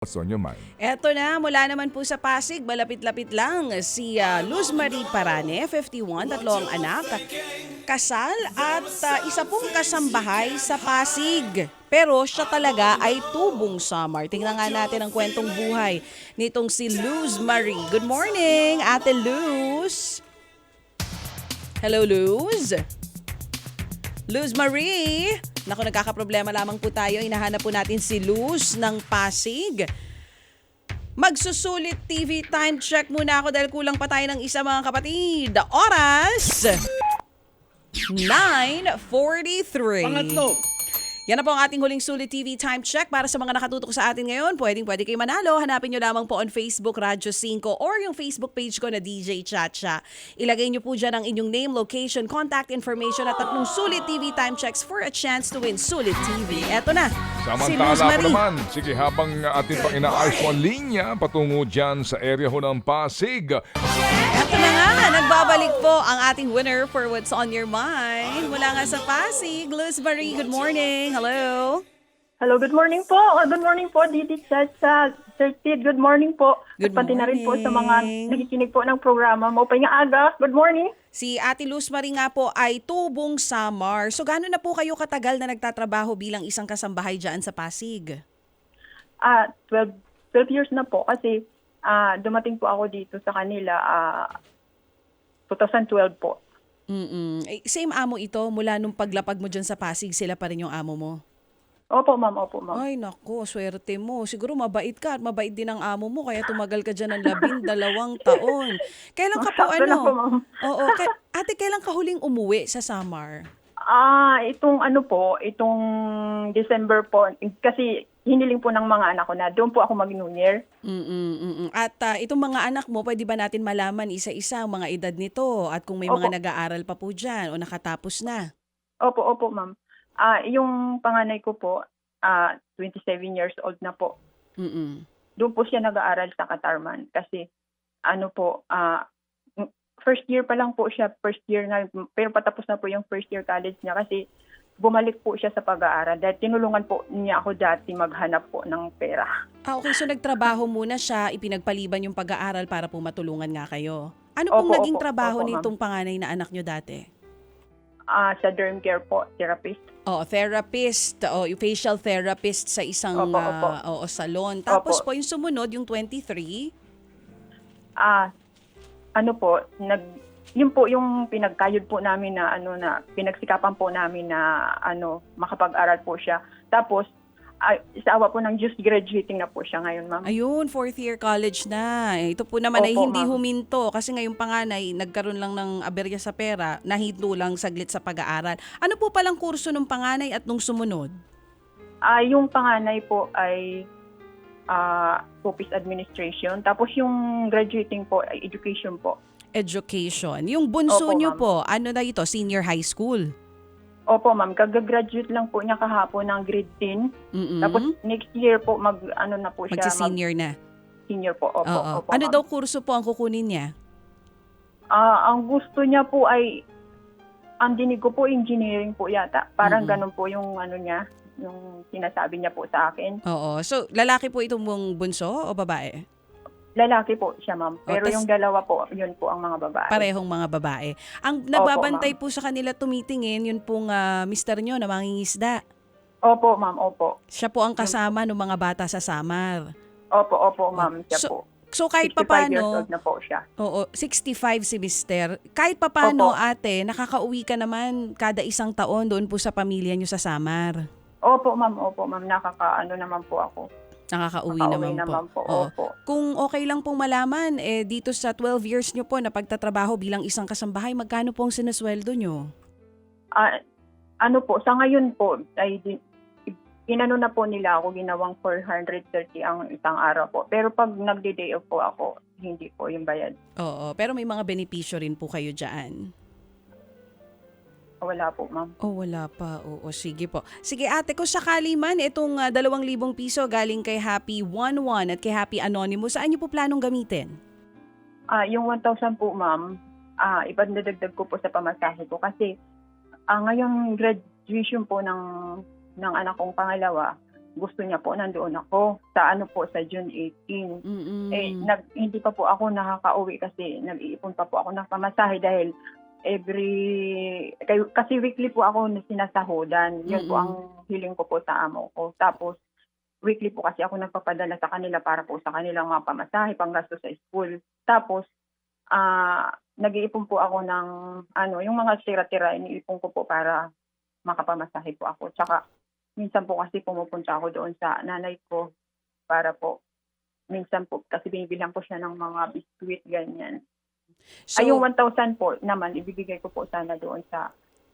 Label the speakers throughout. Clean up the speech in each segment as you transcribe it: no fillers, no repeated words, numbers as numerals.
Speaker 1: What's on your mind?
Speaker 2: Eto na, mula naman po sa Pasig, malapit-lapit lang si Luz Marie Parane, 51, tatlong anak, kasal at isa pong kasambahay sa Pasig. Pero siya talaga ay tubong Samar. Tingnan nga natin ang kwentong buhay nitong si Luz Marie. Good morning, Ate Luz. Hello, Luz. Luz Marie. Naku, nagkakaproblema lamang po tayo. Hinahanap po natin si Luz ng Pasig. Magsusulit TV time check muna ako dahil kulang pa tayo ng isa mga kapatid. Oras 9:43.
Speaker 3: Pangatlo.
Speaker 2: Yan na po ang ating huling Sulit TV time check. Para sa mga nakatutok sa atin ngayon, pwede kayo manalo. Hanapin nyo lamang po on Facebook Radyo 5 or yung Facebook page ko na DJ Chacha. Ilagay nyo po dyan ang inyong name, location, contact information at tatlong Sulit TV time checks for a chance to win Sulit TV. Eto na, si Luz
Speaker 1: Samantala ko
Speaker 2: Marie.
Speaker 1: naman, sige habang atin pang inaayos mo ang linya patungo dyan sa area ho ng Pasig.
Speaker 2: Eto na nga, nagbabalik po ang ating winner for What's on Your Mind. Mula nga sa Pasig, Luz Marie, good morning. Hello.
Speaker 4: Hello, good morning po. Good morning po, Didi Chacha. Sir Tid, good morning po.
Speaker 2: Good
Speaker 4: At pati na rin po sa mga
Speaker 2: morning.
Speaker 4: nakikinig po ng programa mo. Pahinga aga. Good morning.
Speaker 2: Si Ate Luz Marie nga po ay tubong Samar. So gaano na po kayo katagal na nagtatrabaho bilang isang kasambahay dyan sa Pasig?
Speaker 4: 12 years na po kasi dumating po ako dito sa kanila 2012 po.
Speaker 2: Same amo ito, mula nung paglapag mo dyan sa Pasig, sila pa rin yung amo mo?
Speaker 4: Opo, ma'am. Opo, ma'am.
Speaker 2: Ay nako, swerte mo. Siguro mabait ka at mabait din ang amo mo, kaya tumagal ka dyan ng 12 taon. Kailan ka po
Speaker 4: Sakto na po, ma'am.
Speaker 2: Oo, ate, kailan ka huling umuwi sa Samar?
Speaker 4: Itong December po, kasi hiniling po ng mga anak ko na doon po ako mag-New Year.
Speaker 2: At itong mga anak mo, pwede ba natin malaman isa-isa ang mga edad nito at kung may
Speaker 4: Opo.
Speaker 2: mga nag-aaral pa po dyan o nakatapos na?
Speaker 4: Opo, ma'am. Yung panganay ko po, 27 years old na po. Doon po siya nag-aaral sa Katarman kasi first year pa lang po siya, first year na, pero patapos na po yung first year college niya kasi bumalik po siya sa pag-aaral dahil tinulungan po niya ako dati maghanap po ng pera.
Speaker 2: Okay, so nagtrabaho muna siya, ipinagpaliban yung pag-aaral para po matulungan nga kayo. Ano pong
Speaker 4: Opo,
Speaker 2: naging
Speaker 4: opo,
Speaker 2: trabaho
Speaker 4: opo, ma'am.
Speaker 2: nitong panganay na anak nyo dati?
Speaker 4: Sa derm care po, therapist.
Speaker 2: Therapist, yung facial therapist sa isang
Speaker 4: Opo.
Speaker 2: salon. Tapos
Speaker 4: Opo.
Speaker 2: po yung sumunod, yung 23.
Speaker 4: Yun po yung pinagkayod po namin na pinagsikapan po namin na makapag-aral po siya. Tapos sa awa po ng Diyos, graduating na po siya ngayon, ma'am.
Speaker 2: Ayun, fourth year college na. Ito po naman ay
Speaker 4: Opo,
Speaker 2: hindi
Speaker 4: ma'am.
Speaker 2: huminto kasi ngayong panganay, nagkaroon lang ng aberya sa pera, nahinto lang saglit sa pag-aaral. Ano po palang kurso nung panganay at nung sumunod?
Speaker 4: Yung panganay po ay office administration. Tapos yung graduating po ay education po.
Speaker 2: Education. Yung bunso
Speaker 4: Opo,
Speaker 2: nyo
Speaker 4: ma'am.
Speaker 2: po, ano na ito? Senior high school?
Speaker 4: Opo, ma'am. Kagagraduate lang po niya kahapon ng grade 10. Tapos next year po na po siya.
Speaker 2: Magsi-senior na.
Speaker 4: Senior po. Opo,
Speaker 2: Oo.
Speaker 4: opo,
Speaker 2: Ano
Speaker 4: ma'am.
Speaker 2: daw kurso po ang kukunin niya?
Speaker 4: Ang gusto niya po ay, ang dinig ko po, engineering po yata. Parang ganun po yung niya, yung sinasabi niya po sa akin.
Speaker 2: Oo. So, lalaki po itong mong bunso o babae?
Speaker 4: Lalaki po siya, ma'am. Pero
Speaker 2: tas-
Speaker 4: yung dalawa po, yun po ang mga babae.
Speaker 2: Parehong mga babae. Ang nagbabantay po sa kanila tumitingin, yun pong mister nyo na mangingisda.
Speaker 4: Opo, ma'am. Opo.
Speaker 2: Siya po ang kasama ng mga bata sa Samar.
Speaker 4: Opo, ma'am. Siya po.
Speaker 2: So kahit
Speaker 4: 65 years
Speaker 2: papano,
Speaker 4: old na po siya.
Speaker 2: 65 si mister, kahit papano
Speaker 4: Opo.
Speaker 2: ate, nakakauwi ka naman kada isang taon doon po sa pamilya nyo sa Samar.
Speaker 4: Opo, ma'am. Nakakaano naman po ako.
Speaker 2: Nakakauwi
Speaker 4: Nakauwi
Speaker 2: naman po.
Speaker 4: naman po,
Speaker 2: Oo.
Speaker 4: opo.
Speaker 2: Kung okay lang pong malaman, dito sa 12 years nyo po na pagtatrabaho bilang isang kasambahay, magkano po ang sinasweldo nyo?
Speaker 4: Sa ngayon po, ay inano na po nila ako, ginawang 430 ang isang araw po. Pero pag nagde-day off po ako, hindi po yung bayad.
Speaker 2: Oo, pero may mga benepisyo rin po kayo dyan.
Speaker 4: Wala po, ma'am.
Speaker 2: Wala pa. Oo, sige po. Sige ate, kung sakali man itong 2,000 piso galing kay Happy 11 at kay Happy Anonymous, saan niyo po planong gamitin?
Speaker 4: Yung 1,000 po, ma'am, ipandadagdag ko po sa pamasahe ko kasi ngayong graduation po ng anak kong pangalawa, gusto niya po nandoon ako sa sa June 18.
Speaker 2: Mm-mm.
Speaker 4: Hindi pa po ako nakakauwi kasi nag-iipon pa po ako ng pamasahe dahil kasi weekly po ako sinasahudan. Yun po ang hiling ko po sa amo ko. Tapos weekly po kasi ako nagpapadala sa kanila para po sa kanilang mga pamasahe, panggasto sa school. Tapos nag-iipon po ako ng yung mga tira-tira, iniipon ko po para makapamasahe po ako. Tsaka minsan po kasi pumupunta ako doon sa nanay ko para po, minsan po kasi binibilhan ko siya ng mga biskuit, ganyan.
Speaker 2: So,
Speaker 4: Yung 1,000 po naman, ibibigay ko po sana doon sa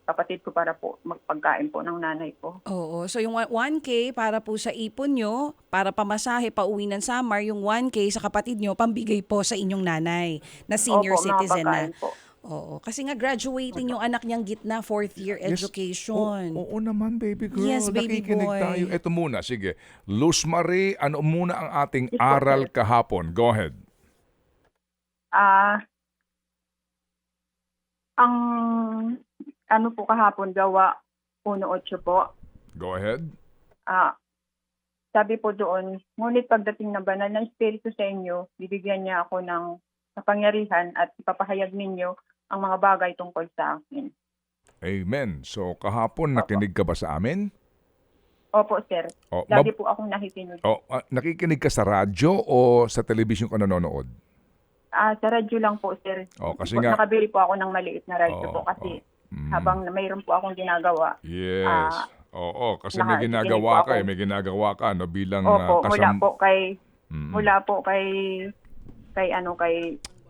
Speaker 4: kapatid ko para po magpagkain po ng nanay ko.
Speaker 2: oo. So yung 1K para po sa ipon nyo, para pamasahe pauwi ng summer, yung 1K sa kapatid nyo, pambigay po sa inyong nanay na senior
Speaker 4: Opo, mga
Speaker 2: citizen na.
Speaker 4: pagkain po.
Speaker 2: Oo. Kasi nga graduating yung anak niyang gitna, 4th year education.
Speaker 1: Oo naman, baby girl.
Speaker 2: Yes, baby
Speaker 1: Nakikinig
Speaker 2: boy.
Speaker 1: tayo. Ito muna, sige. Luz Marie, ano muna ang ating aral kahapon? Go ahead.
Speaker 4: Ang po kahapon, gawa 1.8 po.
Speaker 1: Go ahead.
Speaker 4: Sabi po doon, ngunit pagdating ng banal na espiritu sa inyo, bibigyan niya ako ng kapangyarihan at ipapahayag ninyo ang mga bagay tungkol sa akin.
Speaker 1: Amen. So, kahapon, nakinig ka ba sa amin?
Speaker 4: Opo, sir.
Speaker 1: O,
Speaker 4: Lagi po akong nakikinig.
Speaker 1: nakikinig ka sa radyo o sa television ka nanonood?
Speaker 4: Sa radyo lang po, sir.
Speaker 1: Kasi nga...
Speaker 4: Nakabili po ako ng maliit na radyo po kasi habang mayroon po akong ginagawa.
Speaker 1: Yes. Oo, kasi may
Speaker 4: nakikinig
Speaker 1: ginagawa
Speaker 4: po
Speaker 1: ka
Speaker 4: ako.
Speaker 1: may ginagawa ka no bilang
Speaker 4: Opo, mula po kay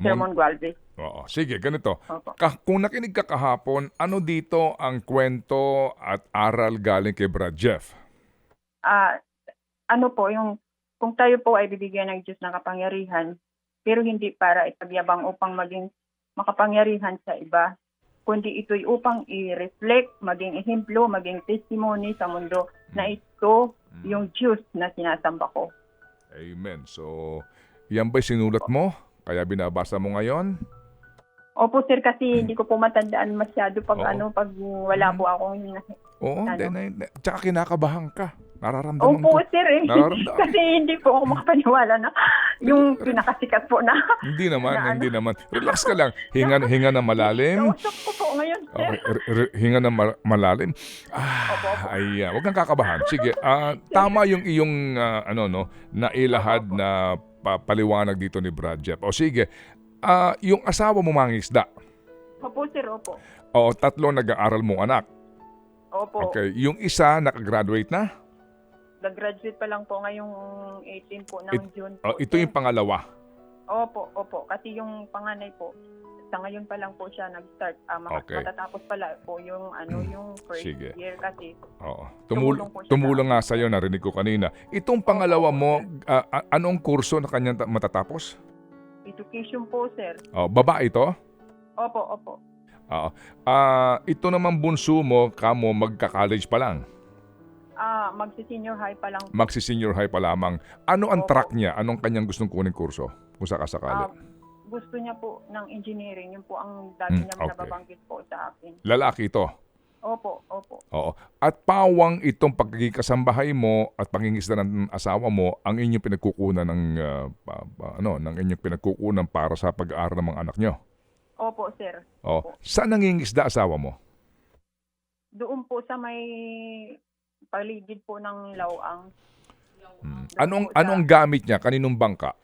Speaker 4: Sermon Gualvez.
Speaker 1: Oo, sige, ganito.
Speaker 4: Opo.
Speaker 1: Kung nakinig ka kahapon, ano dito ang kwento at aral galing kay Brad Jeff?
Speaker 4: Kung tayo po ay bibigyan ng Diyos ng kapangyarihan, pero hindi para ipagyabang upang maging makapangyarihan sa iba, kundi ito'y upang i-reflect, maging ehemplo, maging testimony sa mundo na ito yung Diyos na sinasamba ko.
Speaker 1: Amen. So, yan ba'y sinulat mo? Kaya binabasa mo ngayon?
Speaker 4: Opo, sir, kasi hindi ko po matandaan masyado pag
Speaker 1: Oo.
Speaker 4: pag wala po akong
Speaker 1: Oo, tsaka kinakabahan ka. Nararamdaman
Speaker 4: Opo,
Speaker 1: ko.
Speaker 4: sir,
Speaker 1: Nararamdaman.
Speaker 4: kasi hindi po ako makapaniwala na yung pinakasikat po na.
Speaker 1: Hindi naman. Relax ka lang. Hinga na malalim.
Speaker 4: Kausap ko po ngayon, sir.
Speaker 1: Okay, hinga na malalim. Wag kang kakabahan. Sige, tama yung iyong nailahad na paliwanag dito ni Brad Jeff. O sige, yung asawa mo mangingisda.
Speaker 4: Opo, sir, opo.
Speaker 1: O, 3 nag-aaral mong anak.
Speaker 4: Opo.
Speaker 1: Okay, yung isa nakagraduate na?
Speaker 4: Nag-graduate pa lang po ngayong 18 po ng June po.
Speaker 1: Ito yung pangalawa.
Speaker 4: Opo. Kasi yung panganay po, sa ngayon pa lang po siya nag-start.
Speaker 1: Okay.
Speaker 4: Matatapos pala po yung yung first
Speaker 1: Sige.
Speaker 4: year kasi.
Speaker 1: Oo.
Speaker 4: Tumulong po siya
Speaker 1: Tumulong nga sa'yo, narinig ko kanina. Itong pangalawa mo, anong kurso na kanyang matatapos?
Speaker 4: Education po, sir.
Speaker 1: Babae ito?
Speaker 4: Opo.
Speaker 1: Oo. Ito naman bunso mo, kamo magka-college pa lang.
Speaker 4: Magsi-senior high pa lang.
Speaker 1: Magsi-senior high pa lamang. Ano ang
Speaker 4: Opo.
Speaker 1: track niya? Anong kanyang gustong kuning kurso? Kung sakasakali.
Speaker 4: Gusto niya po ng engineering. Yun po ang dati niya
Speaker 1: okay.
Speaker 4: nababanggit po sa akin.
Speaker 1: Lalaki ito.
Speaker 4: Opo.
Speaker 1: Oo. At pawang itong pagkikasambahay mo at pangingisda ng asawa mo ang inyong pinagkukunan ng inyong pinagkukunan para sa pag-aaral ng mga anak nyo.
Speaker 4: Opo, sir.
Speaker 1: Oo. Saan nangingisda asawa mo?
Speaker 4: Doon po sa may paligid po ng Lawang.
Speaker 1: Anong gamit niya? Kaninong bangka?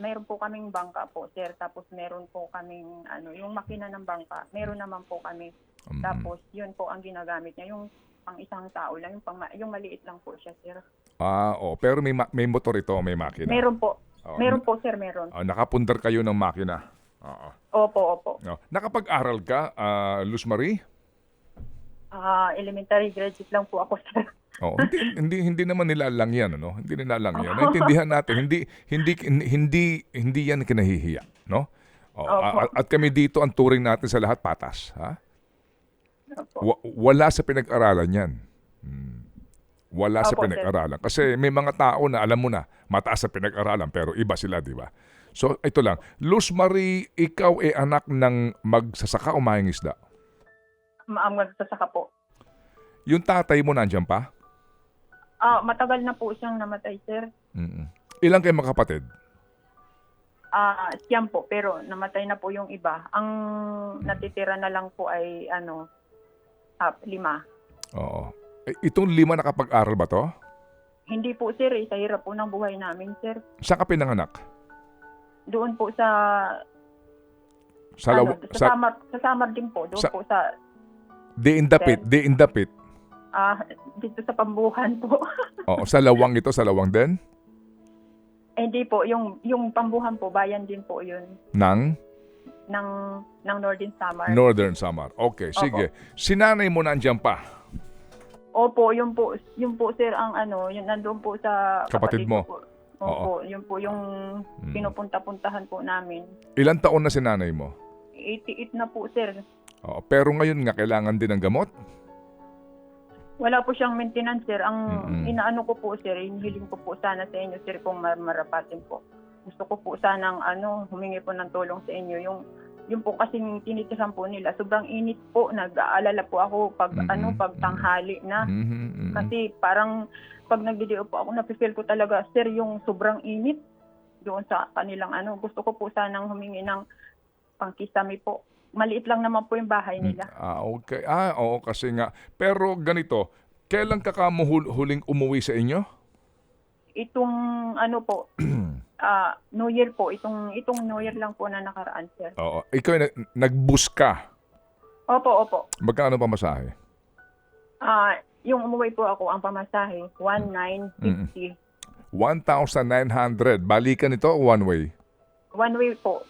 Speaker 4: Meron po kaming bangka po, sir. Tapos meron po kaming, yung makina ng bangka. Meron naman po kami. Tapos, yun po ang ginagamit niya. Yung pang isang tao lang, yung maliit lang po siya, sir.
Speaker 1: Pero may motor ito, may makina.
Speaker 4: Meron po. Meron po, sir, meron.
Speaker 1: Nakapundar kayo ng makina.
Speaker 4: Opo.
Speaker 1: Nakapag-aral ka, Luz Marie?
Speaker 4: Elementary graduate lang po ako, sir.
Speaker 1: Hindi naman nila lang yan, ano? Hindi nila lang yan. Naintindihan natin, hindi yan kinahihiya, no? At kami dito ang turing natin sa lahat patas, ha? Wala sa pinag-aralan yan. Wala sa
Speaker 4: Opo,
Speaker 1: pinag-aralan. Kasi may mga tao na alam mo na, mataas sa pinag-aralan pero iba sila, di ba? So ito lang, Luz Marie, ikaw ay anak ng magsasaka o mangingisda?
Speaker 4: Magsasaka po.
Speaker 1: Yung tatay mo nandiyan pa?
Speaker 4: Matagal na po siyang namatay, sir.
Speaker 1: Mm. Ilan kayo magkapatid?
Speaker 4: Siyam po, pero namatay na po yung iba. Ang natitira na lang po ay 5.
Speaker 1: Oo. Itong 5 nakapag-aral ba to?
Speaker 4: Hindi po, sir. Sa hirap po ng buhay namin, sir.
Speaker 1: Saan ka pinanganak?
Speaker 4: Doon po sa
Speaker 1: Sa,
Speaker 4: sa Samar din po. Doon
Speaker 1: sa-
Speaker 4: po sa
Speaker 1: Diindapit.
Speaker 4: dito sa Pambuhan po.
Speaker 1: Oo, sa Lawang ito, sa Lawang din?
Speaker 4: Hindi po, yung Pambuhan po, bayan din po yun
Speaker 1: Ng
Speaker 4: ng Northern Samar.
Speaker 1: Northern Samar. Okay, sige. Sinanay mo nandiyan pa.
Speaker 4: Opo, yun po sir ang yun nandoon po sa
Speaker 1: Kapatid mo?
Speaker 4: ko po. Opo, yun po yung pinupunta-puntahan po namin.
Speaker 1: Ilan taon na sinanay mo?
Speaker 4: 88 na po, sir.
Speaker 1: Oo, pero ngayon nga kailangan din ng gamot?
Speaker 4: Wala po siyang maintenance, sir. Ang
Speaker 1: Mm-mm.
Speaker 4: inaano ko po, sir, hinihiling ko po sana sa inyo, sir, kung marapatin po. Gusto ko po sanang humingi po ng tulong sa inyo. Yung po kasing tinitiran po nila, sobrang init po. Nag-aalala po ako pag pag tanghali na. Kasi parang pag nagdidio po ako, napifeel ko talaga, sir, yung sobrang init doon sa kanilang Gusto ko po sanang humingi ng pangkisami po. Maliit lang naman po yung bahay nila.
Speaker 1: Okay. Oo, kasi nga. Pero ganito, kailan ka huling umuwi sa inyo?
Speaker 4: Itong New Year po. Itong New Year lang po na nakaraan, sir.
Speaker 1: Oo. Ikaw nag-bus ka.
Speaker 4: Opo.
Speaker 1: Magkano pamasahe?
Speaker 4: Yung umuwi po ako, ang pamasahe, 1,950.
Speaker 1: 1,900. Balikan ito one way?
Speaker 4: One way po.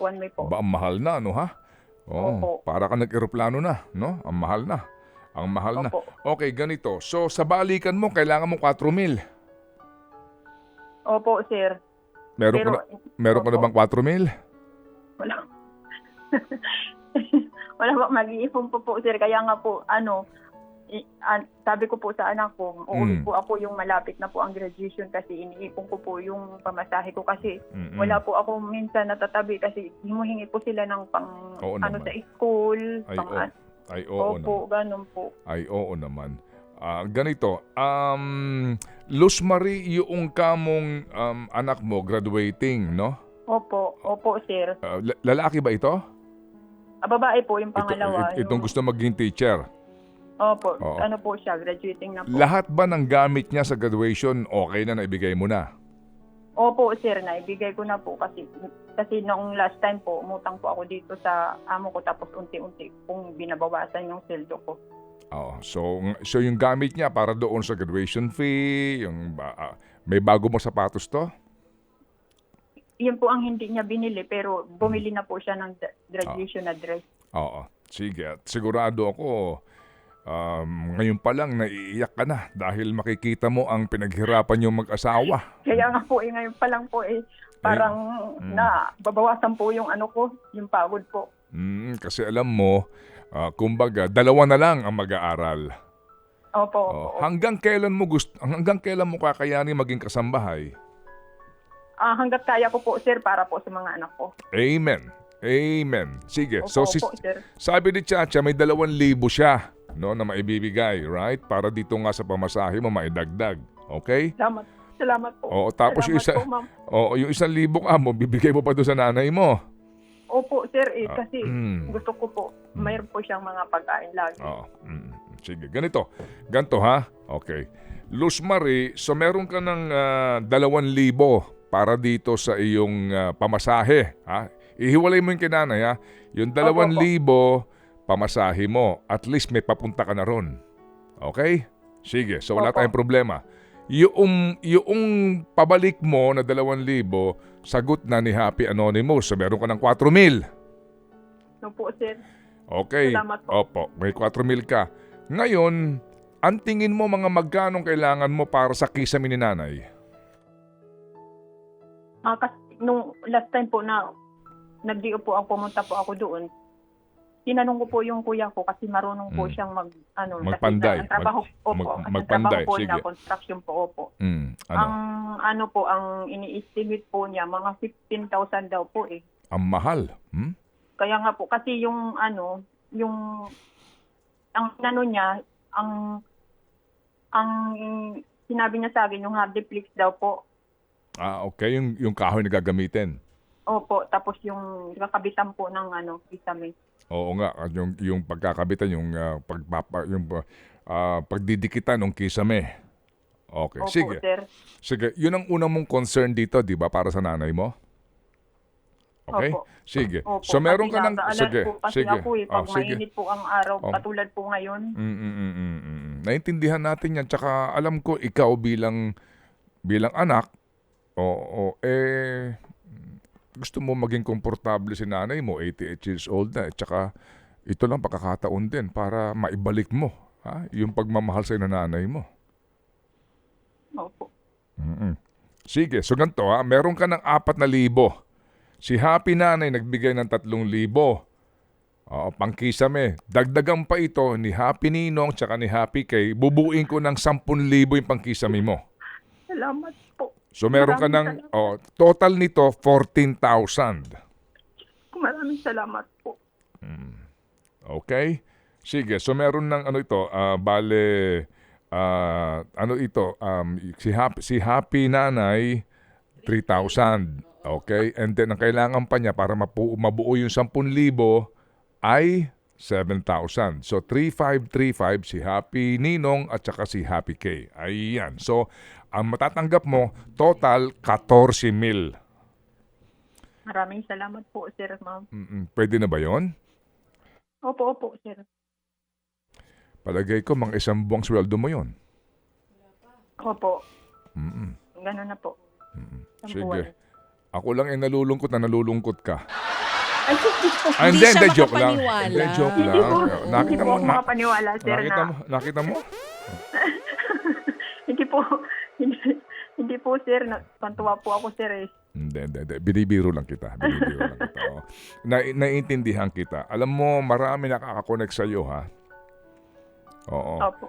Speaker 1: Ba, ang mahal na, no ha?
Speaker 4: Opo.
Speaker 1: Para ka nag-eroplano na, no? Ang mahal na.
Speaker 4: Opo.
Speaker 1: Okay, ganito. So, sa balikan mo, kailangan mo 4,000.
Speaker 4: Opo, sir.
Speaker 1: Meron ka na bang 4,000?
Speaker 4: Wala. Wala po, mag-iipon po, sir. Kaya nga po, sabi ko po sa anak ko, uuwi po ako yung malapit na po ang graduation kasi iniipon ko po yung pamasahe ko kasi wala po ako minsan natatabi kasi himuhingi po sila ng
Speaker 1: Oo naman.
Speaker 4: sa school.
Speaker 1: Ay, oo
Speaker 4: Opo,
Speaker 1: naman.
Speaker 4: ganun po.
Speaker 1: Ay, oo naman. Ganito, Luz Marie, yung kamong anak mo, graduating, no?
Speaker 4: Opo, sir.
Speaker 1: Lalaki ba ito?
Speaker 4: Babae po yung pangalawa.
Speaker 1: Itong gusto maging teacher.
Speaker 4: Opo,
Speaker 1: Oo.
Speaker 4: po siya, graduating na po.
Speaker 1: Lahat ba ng gamit niya sa graduation, okay na naibigay mo na?
Speaker 4: Opo, sir, naibigay ko na po kasi noong last time po, umutang po ako dito sa amo ko tapos unti-unti kung binabawasan yung sweldo ko.
Speaker 1: Oo. So yung gamit niya para doon sa graduation fee, may bago mo sapatos to?
Speaker 4: Yun po ang hindi niya binili pero bumili na po siya ng graduation na dress.
Speaker 1: Oo. Sige. At sigurado ako, ngayon pa lang naiiyak ka na dahil makikita mo ang pinaghirapan yung mag-asawa.
Speaker 4: Kaya nga po, ngayon pa lang po parang babawasan po yung yung pagod po.
Speaker 1: Kasi alam mo, kumbaga, 2 na lang ang mag-aaral.
Speaker 4: Opo.
Speaker 1: Hanggang kailan mo kakayanin maging kasambahay?
Speaker 4: Hanggat kaya ko po, sir, para po sa mga anak ko.
Speaker 1: Amen. Sige.
Speaker 4: Opo,
Speaker 1: So
Speaker 4: sir.
Speaker 1: sabi ni Chacha, may 2,000 siya, no, na maibibigay, right? Para dito nga sa pamasahe mo maidagdag. Okay?
Speaker 4: Salamat po.
Speaker 1: Oo, tapos
Speaker 4: Salamat po, ma'am.
Speaker 1: yung 1,000 ka mo, bibigay mo pa doon sa nanay mo.
Speaker 4: Opo, sir, kasi gusto ko po, mayroon po siyang mga pagkain lagi.
Speaker 1: Oo. Sige, ganito ha? Okay. Luz Marie, so meron ka ng 2,000 para dito sa iyong pamasahe. Ha? Ihiwalay mo yung kinanay, ha? Yung 2,000 pamasahe mo, at least may papunta ka na ron. Okay? Sige, so wala tayong problema. Yung pabalik mo na 2,000, sagot na ni Happy Anonymous. So meron ka ng 4,000.
Speaker 4: Po, sir.
Speaker 1: Okay.
Speaker 4: Salamat po.
Speaker 1: Opo, may 4,000 ka. Ngayon, ang tingin mo mga magkanong kailangan mo para sa kisame ni nanay?
Speaker 4: Kasi nung last time po na nagdiyo po pumunta po ako doon, tinanong ko po yung kuya ko kasi marunong po siyang
Speaker 1: magpanday.
Speaker 4: Ang trabaho
Speaker 1: Magpanday,
Speaker 4: po
Speaker 1: sige.
Speaker 4: na construction po, opo.
Speaker 1: Ano?
Speaker 4: Ang ini-estimate po niya, mga 15,000 daw po eh.
Speaker 1: Ang mahal.
Speaker 4: Kaya nga po, kasi yung niya, ang sinabi niya sa akin yung hardiplex daw po.
Speaker 1: Okay. Yung kahoy na gagamitin.
Speaker 4: Opo, tapos yung kakabitan po ng kisame.
Speaker 1: Oo nga. At yung pagkakabitan, yung, pagdidikitan ng kisame. Okay.
Speaker 4: Opo,
Speaker 1: Sige.
Speaker 4: sir.
Speaker 1: Sige. Yun ang unang mong concern dito, di ba? Para sa nanay mo? Okay?
Speaker 4: Opo.
Speaker 1: Sige.
Speaker 4: Opo,
Speaker 1: So meron ka ng...
Speaker 4: kasi
Speaker 1: Sige.
Speaker 4: po kasi
Speaker 1: Sige.
Speaker 4: ako pag
Speaker 1: Sige.
Speaker 4: mainit po ang araw,
Speaker 1: Oh.
Speaker 4: katulad po ngayon.
Speaker 1: Naintindihan natin yan. Tsaka alam ko, ikaw bilang anak, gusto mo maging komportable si nanay mo, 88 years old na. Tsaka ito lang pagkakataon din para maibalik mo yung pagmamahal sa nanay mo.
Speaker 4: Opo.
Speaker 1: Sige, so ganito meron ka ng 4,000. Si Happy Nanay nagbigay ng 3,000. Pangkisame. Dagdagan pa ito ni Happy Ninong tsaka ni Happy Kay. Bubuin ko ng 10,000 yung pangkisame mo.
Speaker 4: Salamat po.
Speaker 1: So meron ka ng total nito 14,000.
Speaker 4: Maraming salamat po.
Speaker 1: Okay? Sige, so meron ng si Happy Nanay 3,000. Okay? And then ang kailangan pa niya para mabuo yung 10,000 ay 7,000. So 3,535 si Happy Ninong at saka si Happy K. Ayan. So ang matatanggap mo total 14,000.
Speaker 4: Maraming salamat po, sir, ma'am.
Speaker 1: Pwede na ba 'yon?
Speaker 4: Opo, sir.
Speaker 1: Palagay ko mga 1 buwang sweldo mo 'yon.
Speaker 4: Opo. Ganun na po.
Speaker 1: Sige. Ako lang nalulungkot ka.
Speaker 4: Ay,
Speaker 2: Hindi siya
Speaker 1: joke lang.
Speaker 2: makapaniwala.
Speaker 1: Hindi, joke
Speaker 4: Hindi
Speaker 1: lang.
Speaker 4: po,
Speaker 1: Nakita
Speaker 4: hindi po
Speaker 1: mo,
Speaker 4: ako makapaniwala, sir,
Speaker 1: nakita mo?
Speaker 4: hindi po, sir. Pantuwa po ako, sir, eh.
Speaker 1: Hindi. Binibiro lang kita. Naiintindihan kita. Alam mo, marami nakaka-connect sa iyo, ha? Oo.
Speaker 4: Opo.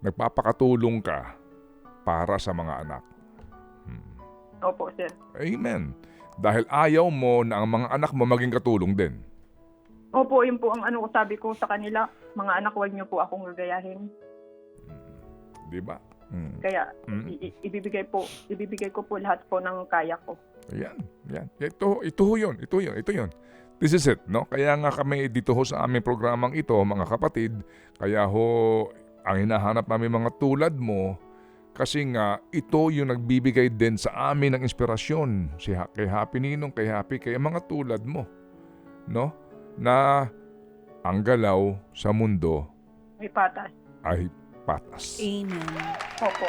Speaker 1: Nagpapakatulong ka para sa mga anak.
Speaker 4: Opo, sir.
Speaker 1: Amen. Dahil ayaw mo na ang mga anak mo maging katulong din.
Speaker 4: Opo, yun po ang sabi ko sa kanila. Mga anak, huwag niyo po akong gagayahin.
Speaker 1: Di ba?
Speaker 4: Kaya, ibibigay ko po lahat po ng kaya ko.
Speaker 1: Ayan. Ito yun. This is it, no? Kaya nga kami dito sa aming programang ito, mga kapatid, kaya ang hinahanap namin mga tulad mo, kasi nga ito yung nagbibigay din sa amin ng inspirasyon. Kay Happy Ninong, kay Happy, kay mga tulad mo, no? Na ang galaw sa mundo
Speaker 4: May patas.
Speaker 1: ay patas.
Speaker 2: Amen.
Speaker 4: Opo.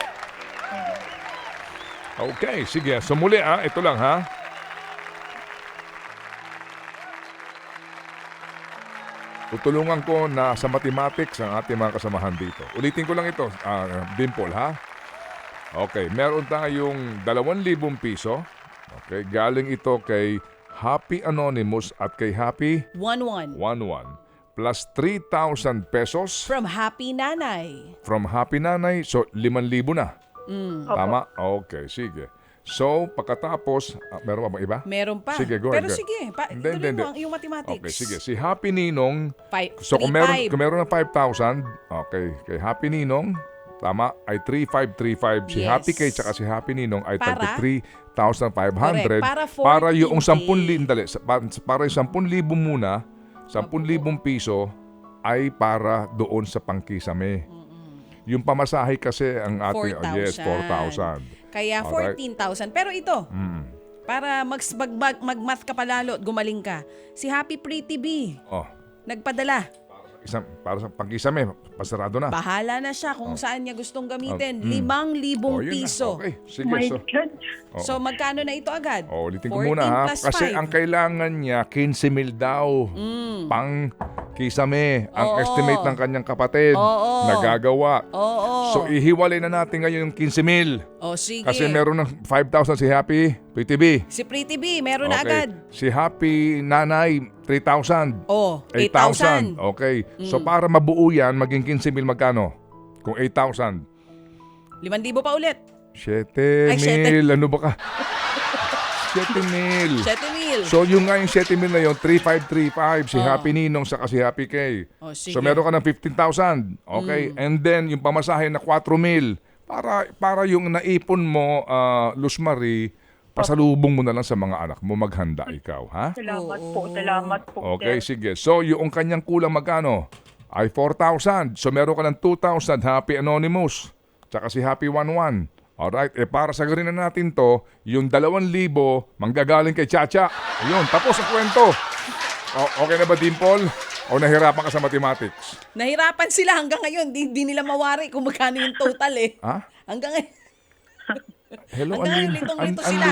Speaker 1: Okay, sige. So muli ito lang Tutulungan ko na sa mathematics ang ating mga kasamahan dito. Ulitin ko lang ito, Dimple, ha? Okay, meron tayong 2,000 piso. Okay, galing ito kay Happy Anonymous at kay Happy
Speaker 2: 1-1.
Speaker 1: 11. Plus 3,000 pesos
Speaker 2: From Happy Nanay.
Speaker 1: from Happy Nanay. So, 5,000 na.
Speaker 4: Opo.
Speaker 1: Tama? Okay, sige. So, pagkatapos, meron pa bang iba?
Speaker 2: Meron pa.
Speaker 1: Sige, go ahead.
Speaker 2: Pero sige, ituloy mo yung mathematics.
Speaker 1: Okay, sige. Si Happy Ninong, so kung
Speaker 2: 3,500.
Speaker 1: meron ng 5,000, okay, kay Happy Ninong, tama, ay 3,535. Si
Speaker 2: Yes.
Speaker 1: Happy Kay tsaka si Happy Ninong ay
Speaker 2: Para?
Speaker 1: 33,500.
Speaker 2: Correct. Para
Speaker 1: Para yung
Speaker 2: 14K.
Speaker 1: 10,000, para yung 10,000 muna, 10,000 piso ay para doon sa pangkisame. Yung pamasahe kasi ang ating,
Speaker 2: 4,000.
Speaker 1: yes, 4,000.
Speaker 2: Kaya
Speaker 1: Alright.
Speaker 2: 14,000. Pero ito, para mag-math ka pa lalo at gumaling ka, si Happy Pretty B,
Speaker 1: Oh,
Speaker 2: nagpadala.
Speaker 1: para sa pangkisame, pasarado na.
Speaker 2: Bahala na siya kung saan niya gustong gamitin. 5,000
Speaker 1: Oh, yun na.
Speaker 2: piso.
Speaker 1: Okay, sige.
Speaker 4: My
Speaker 1: So,
Speaker 4: God.
Speaker 2: So magkano na ito agad?
Speaker 1: ulitin ko
Speaker 2: 14
Speaker 1: muna ha.
Speaker 2: plus
Speaker 1: Kasi
Speaker 2: 5.
Speaker 1: ang kailangan niya, 15,000 daw. Pang kisame. Ang
Speaker 2: Oo.
Speaker 1: estimate ng kanyang kapatid.
Speaker 2: Oo.
Speaker 1: Nagagawa.
Speaker 2: Oo.
Speaker 1: So, ihiwalay na natin ngayon yung 15,000.
Speaker 2: O sige.
Speaker 1: Kasi meron ng 5,000 si Happy, Pretty B.
Speaker 2: Si Pretty B, meron na agad.
Speaker 1: Si Happy Nanay, 3,000.
Speaker 2: O, 8,000.
Speaker 1: Okay. So, para mabuo yan, maging 15,000 magkano? Kung 8,000.
Speaker 2: 5,000 pa ulit.
Speaker 1: 7,000. Ano ba ka? 7,000.
Speaker 2: 7,000.
Speaker 1: So yung nga yung 7,000 na yun, 3,535, si Happy Ninong saka si Happy K.
Speaker 2: Oh, sige.
Speaker 1: So meron ka ng 15,000. Okay? And then yung pamasahe na 4,000. Para yung naipon mo, Luz Marie, pasalubong mo na lang sa mga anak mo, maghanda ikaw, ha?
Speaker 4: Salamat po, salamat po,
Speaker 1: Okay,
Speaker 4: sir.
Speaker 1: sige. So yung kanyang kulang magkano? Ay 4,000. So meron ka ng 2,000, Happy Anonymous. Tsaka si Happy 11. Alright, para sa na natin to, yung 2,000 manggagaling kay Chacha. Ayun, tapos ang kwento. Okay na ba, Dimple? O nahirapan ka sa mathematics?
Speaker 2: Nahirapan sila hanggang ngayon. Di nila mawari kung magkano yung total eh.
Speaker 1: Ha?
Speaker 2: Hanggang ngayon.
Speaker 1: Hello,
Speaker 2: Hanggang ngayon, litong-lito sila.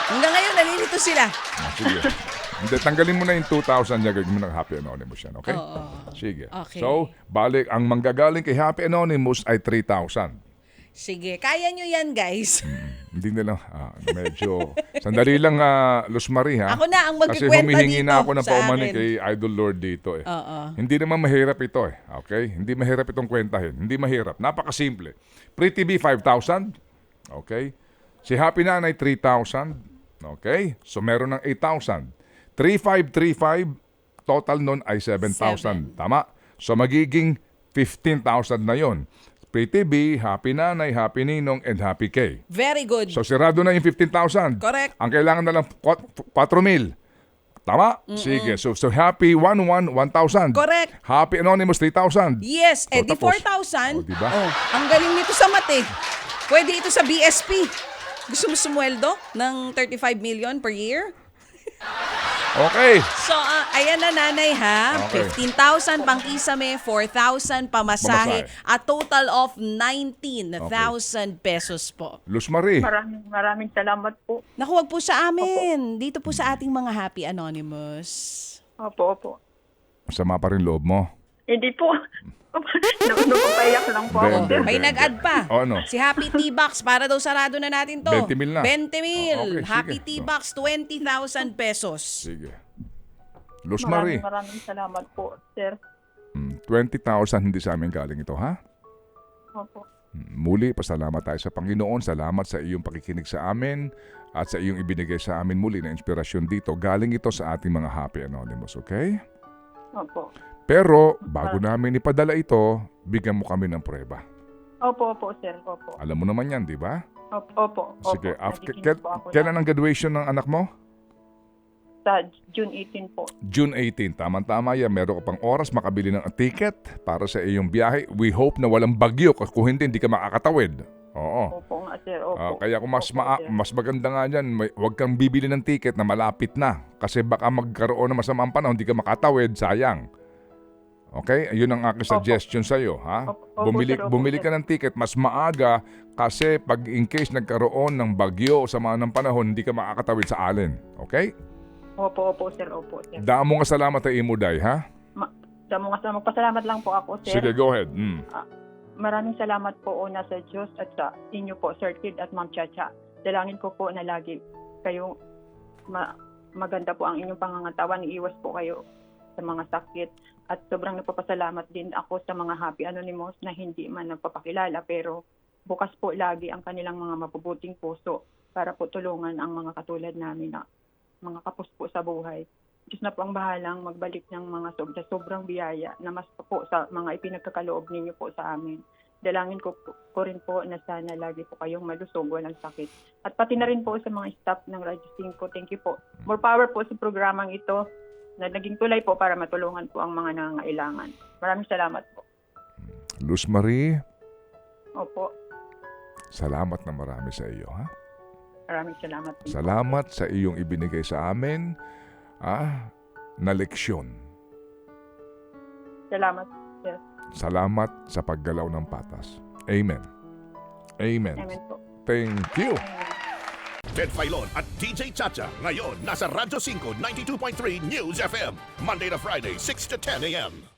Speaker 2: Hanggang ngayon, nalilito sila.
Speaker 1: Sige. Hindi, tanggalin mo na yung 2,000 niya, gagawin mo ng Happy Anonymous yan, okay?
Speaker 2: Oo.
Speaker 1: Sige.
Speaker 2: Okay.
Speaker 1: So, balik, ang manggagaling kay Happy Anonymous ay 3,000.
Speaker 2: Sige, kaya nyo yan, guys.
Speaker 1: Hindi nila, medyo, sandali lang, Luz Marie, ha?
Speaker 2: Ako na ang
Speaker 1: Kasi
Speaker 2: magkikwenta
Speaker 1: humihingi
Speaker 2: dito
Speaker 1: na ako ng
Speaker 2: sa
Speaker 1: paumanin
Speaker 2: akin.
Speaker 1: kay Idol Lord dito, eh.
Speaker 2: Oo.
Speaker 1: Hindi naman mahirap ito, eh. Okay? Hindi mahirap itong kwentahin. Hindi mahirap. Napakasimple. Pretty B, 5,000. Okay? Si Happy Nanay, 3,000. Okay? So, meron ng 8,000. 3,535, total nun ay 7,000. Tama? So, magiging 15,000 na yon. Pretty B, Happy Nanay, Happy Ninong, and Happy K.
Speaker 2: Very good.
Speaker 1: So, sirado na yung 15,000.
Speaker 2: Correct.
Speaker 1: Ang kailangan na lang 4,000. Tama? Sige. So Happy 11, 1,000.
Speaker 2: Correct.
Speaker 1: Happy Anonymous, 3,000.
Speaker 2: Yes,
Speaker 1: O,
Speaker 2: di
Speaker 1: tapos.
Speaker 2: 4,000.
Speaker 1: O, diba?
Speaker 2: Ang galing nito sa mate. Pwede ito sa BSP. Gusto mo sumweldo ng 35 million per year?
Speaker 1: Okay.
Speaker 2: So, ayan na nanay ha.
Speaker 1: Okay.
Speaker 2: 15,000 pang kisame, 4,000 pamasahe,
Speaker 1: Pamasahe.
Speaker 2: a total of 19,000 pesos po.
Speaker 1: Luz Marie.
Speaker 4: Maraming salamat po.
Speaker 2: Naku, wag po sa amin. Dito po sa ating mga Happy Anonymous.
Speaker 4: Opo.
Speaker 1: Masama pa rin loob mo.
Speaker 4: Hindi po. Napapayak lang po ako, sir.
Speaker 2: May nag-add pa.
Speaker 1: O, ano?
Speaker 2: Si Happy T-Box, para daw sarado na natin to.
Speaker 1: 20,000 na.
Speaker 2: 20,000.
Speaker 1: Okay,
Speaker 2: Happy
Speaker 1: sige.
Speaker 2: T-Box, 20,000 pesos.
Speaker 1: Sige. Luz Marie.
Speaker 4: Maraming salamat po, sir.
Speaker 1: 20,000 hindi sa amin galing ito, ha?
Speaker 4: Opo.
Speaker 1: Muli, pasalamat tayo sa Panginoon. Salamat sa iyong pakikinig sa amin at sa iyong ibinigay sa amin muli na inspirasyon dito. Galing ito sa ating mga Happy Anonymous, okay?
Speaker 4: Opo.
Speaker 1: Pero, bago namin ipadala ito, bigyan mo kami ng prueba.
Speaker 4: Opo, sir. Opo.
Speaker 1: Alam mo naman yan, di ba?
Speaker 4: Opo.
Speaker 1: Sige,
Speaker 4: Nakikinig po ako
Speaker 1: kailan ang graduation ng anak mo?
Speaker 4: sa June 18 po.
Speaker 1: June 18, tama-tama yan. Meron ka pang oras makabili ng ticket para sa iyong biyahe. We hope na walang bagyo. Kung hindi ka makakatawid. Oo.
Speaker 4: Opo nga, sir. Opo.
Speaker 1: Kaya kung
Speaker 4: Opo, sir.
Speaker 1: mas maganda nga dyan, huwag kang bibili ng ticket na malapit na. Kasi baka magkaroon ng masamang panahon, hindi ka makatawid, sayang. Okay? Ayun ang aking suggestion sa iyo, ha?
Speaker 4: Opo, sir. Opo,
Speaker 1: Bumili
Speaker 4: sir.
Speaker 1: ka ng ticket mas maaga kasi pag in case nagkaroon ng bagyo o sama ng panahon, hindi ka makakatawid sa alin. Okay?
Speaker 4: Opo, sir. Opo, sir.
Speaker 1: Damo nga salamat sa Imuday, ha?
Speaker 4: Magpasalamat lang po ako, sir.
Speaker 1: Sige, go ahead.
Speaker 4: Maraming salamat po una sa Diyos at sa inyo po, Sir Kid at Ma'am Chacha. Dalangin ko po na lagi kayong maganda po ang inyong pangangatawan. Iiwas po kayo sa mga sakit. At sobrang nagpapasalamat din ako sa mga Happy Anonymous na hindi man nagpapakilala pero bukas po lagi ang kanilang mga mabubuting puso para po tulungan ang mga katulad namin na mga kapos po sa buhay. Diyos na po ang bahalang magbalik ng mga sobrang biyaya na mas po sa mga ipinagkakaloob ninyo po sa amin. Dalangin ko rin po na sana lagi po kayong malusog, walang sakit. At pati na rin po sa mga staff ng Radyo 5, thank you po. More power po sa programang ito na naging tulay po para matulungan po ang mga nangangailangan. Maraming salamat po.
Speaker 1: Luz Marie,
Speaker 4: Opo,
Speaker 1: salamat na marami sa iyo, ha?
Speaker 4: maraming salamat po.
Speaker 1: Salamat sa iyong ibinigay sa amin, na leksyon.
Speaker 4: Salamat, sir.
Speaker 1: Salamat sa paggalaw ng patas. Amen. Amen.
Speaker 4: Amen po.
Speaker 1: Thank you.
Speaker 3: Ted Filon at DJ Chacha. Ngayon, nasa Radyo 5, 92.3 News FM. Monday to Friday, 6 to 10 a.m.